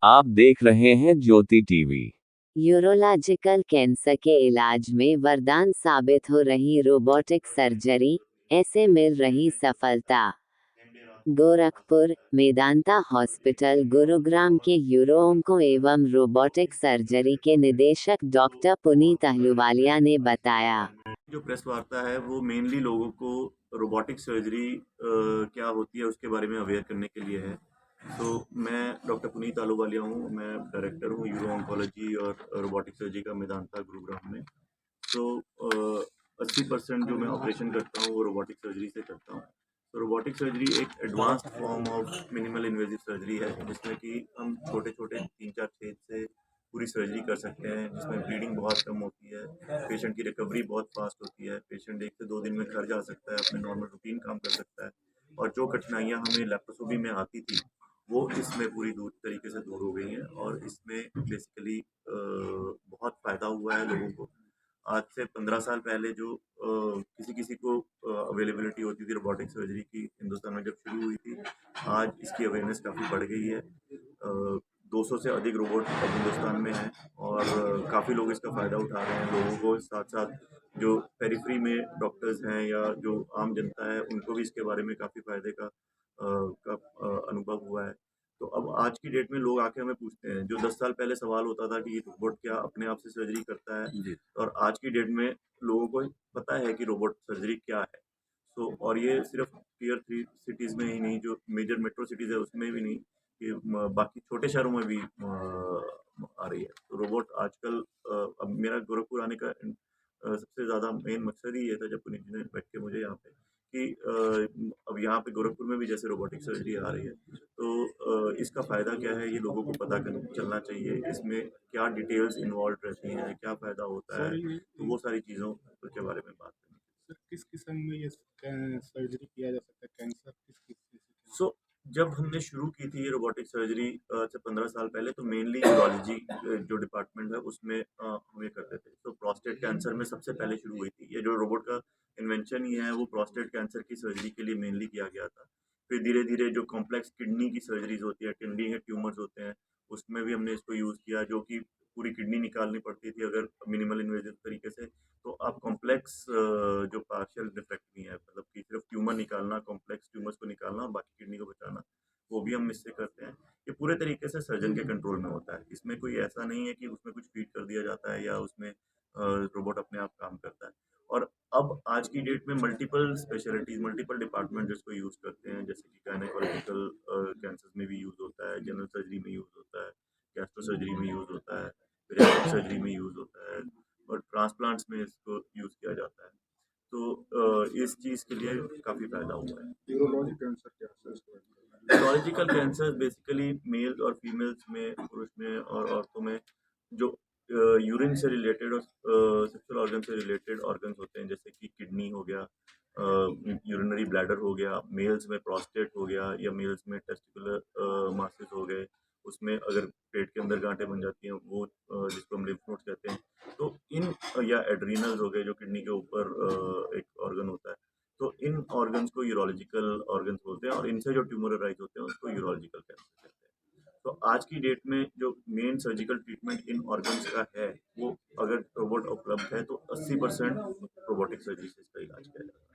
आप देख रहे हैं ज्योति टीवी। यूरोलॉजिकल कैंसर के इलाज में वरदान साबित हो रही रोबोटिक सर्जरी, ऐसे मिल रही सफलता। गोरखपुर, मेदांता हॉस्पिटल गुरुग्राम के यूरो-ओंको एवं रोबोटिक सर्जरी के निदेशक डॉक्टर पुनीत अहलूवालिया ने बताया। जो प्रेस वार्ता है वो मेनली लोगों को रोबोटिक सर्जरी क्या होती है उसके बारे में अवेयर करने के लिए है। तो मैं डॉक्टर पुनीत अहलूवालिया हूँ, मैं डायरेक्टर हूँ यूरो ऑन्कोलॉजी और रोबोटिक सर्जरी का मेदांता गुरुग्राम में। तो 80% जो मैं ऑपरेशन करता हूँ वो रोबोटिक सर्जरी से करता हूँ। तो रोबोटिक सर्जरी एक advanced form of minimal invasive surgery है, जिसमें कि हम छोटे-छोटे 3-4 छेद से पूरी सर्जरी कर सकते हैं, जिसमें ब्लीडिंग बहुत कम होती है, पेशेंट की रिकवरी बहुत फास्ट होती है, पेशेंट 1 से 2 दिन में घर जा सकता है, अपने नॉर्मल रूटीन काम कर सकता है और जो कठिनाइयाँ हमें लैप्रोस्कोपी में आती थी, वो इसमें पूरी दूर तरीके से दूर हो गई हैं और इसमें बेसिकली बहुत फ़ायदा हुआ है लोगों को। आज से 15 साल पहले जो किसी-किसी को अवेलेबिलिटी होती थी रोबोटिक सर्जरी की हिंदुस्तान में जब शुरू हुई थी, आज इसकी अवेयरनेस काफ़ी बढ़ गई है। 200 से अधिक रोबोट अब हिंदुस्तान में हैं और काफ़ी लोग इसका फ़ायदा उठा रहे हैं। लोगों को साथ-साथ जो पेरिफेरी में डॉक्टर्स हैं या जो आम जनता है, उनको भी इसके बारे में काफ़ी फ़ायदे का अनुभव हुआ है। तो अब आज की डेट में लोग आके हमें पूछते हैं, जो 10 साल पहले सवाल होता था कि ये रोबोट क्या अपने आप से सर्जरी करता है? जी। और आज की डेट में लोगों को पता है कि रोबोट सर्जरी क्या है। तो और ये सिर्फ टियर 3 सिटीज़ में ही नहीं, जो मेजर मेट्रो सिटीज़ है उसमें भी नहीं, ये बाकी छोटे शहरों में भी आ रही है। तो रोबोट आजकल अब मेरा गोरखपुर आने का सबसे ज़्यादा मेन मकसद ही ये था, जब पुनीत जी ने बैठ के मुझे यहाँ पे कि अब यहाँ पे गोरखपुर में भी जैसे रोबोटिक सर्जरी आ रही है, तो इसका फ़ायदा क्या है ये लोगों को पता चलना चाहिए। इसमें क्या डिटेल्स इन्वॉल्व रहती हैं, क्या फ़ायदा होता है, तो वो सारी चीज़ों के बारे में बात करनी। सर, किस किस्म में ये सर्जरी किया जा सकता है? कैंसर किस चीज़ से? सो जब हमने शुरू की थी ये रोबोटिक सर्जरी से 15 साल पहले, तो मेनली यूरोलॉजी जो डिपार्टमेंट है उसमें हम ये करते थे। तो प्रोस्टेट कैंसर में सबसे पहले शुरू हुई थी। ये जो रोबोट का इन्वेंशन ही है वो प्रोस्टेट कैंसर की सर्जरी के लिए मेनली किया गया था। फिर धीरे-धीरे जो कॉम्प्लेक्स किडनी की सर्जरीज़ होती है, किडनी के ट्यूमर्स होते हैं, उसमें भी हमने इसको यूज़ किया, जो कि पूरी किडनी निकालनी पड़ती थी अगर मिनिमल इन्वेजिव तरीके से। तो आप कॉम्प्लेक्स जो पार्शियल डिफ्रेक्टमी है, मतलब कि सिर्फ ट्यूमर निकालना, कॉम्प्लेक्स ट्यूमर्स को निकालना और बाकी किडनी को बचाना, वो भी हम इससे करते हैं। ये पूरे तरीके से सर्जन के कंट्रोल में होता है। इसमें कोई ऐसा नहीं है कि उसमें कुछ फीड कर दिया जाता है या उसमें रोबोट अपने आप काम करता है। और अब आज की डेट में मल्टीपल स्पेशलिटीज़, मल्टीपल डिपार्टमेंट जिसको यूज़ करते हैं, जैसे कि गायनेकोलॉजिकल कैंसर्स में भी यूज़ होता है, जनरल सर्जरी में यूज़ होता है, गैस्ट्रो सर्जरी में यूज़ होता है, पीडियाट्रिक सर्जरी में यूज़ होता है और ट्रांसप्लांट्स में इसको यूज़ किया जाता है। तो इस चीज़ के लिए काफ़ी फ़ायदा हुआ है। यूरोलॉजी कैंसर क्या है sir? Urological cancer basically males और फीमेल्स में, पुरुष में और औरतों में जो यूरिन से रिलेटेड और सेक्सुअल ऑर्गन से रिलेटेड ऑर्गन्स होते हैं, जैसे कि किडनी हो गया, यूरिनरी ब्लैडर हो गया, मेल्स में प्रोस्टेट हो गया या मेल्स में टेस्टिकुलर मासेस हो गए, उसमें अगर पेट के अंदर गांठें बन जाती हैं वो जिसको हम लिम्फ नोड्स कहते हैं, तो इन या एड्रीनल्स हो गए जो किडनी के ऊपर एक ऑर्गन होता है, तो इन ऑर्गन्स को यूरोलॉजिकल ऑर्गन्स बोलते हैं और इनसे जो ट्यूमर अराइज होते हैं उसको यूरोलॉजिकल कैंसर कहते हैं। तो आज की डेट में जो मेन सर्जिकल ट्रीटमेंट इन ऑर्गन्स का है, वो अगर रोबोट उपलब्ध है तो 80% रोबोटिक सर्जरी से इसका इलाज किया जाता है।